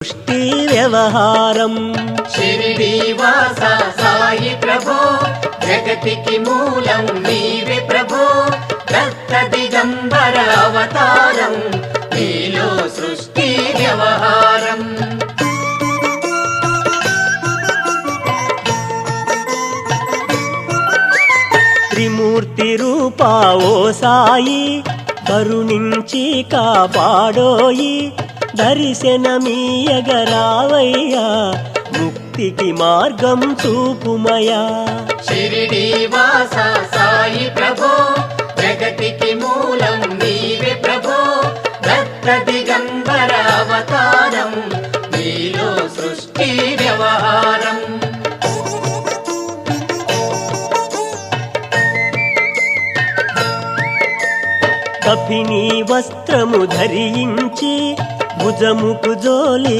సృష్టి వ్యవహారం షిరిడి వాస సాయి ప్రభో జగతికి మూలం నీవే ప్రభో దత్త దిగంబర అవతారం నీలో సృష్టి వ్యవహారం త్రిమూర్తి రూపా ఓ సాయి కరుణించి కాపాడోయి దర్శనమీయగరావయ్యా ముక్తికి మార్గం చూపుమయా షిరిడి వాస సాయి ప్రభో జగతికి మూలం నీవే ప్రభో దత్త దిగంబర అవతారం నీలో సృష్టి వ్యవహారం కఫిని వస్త్రము ధరించి భుజముకు జోలి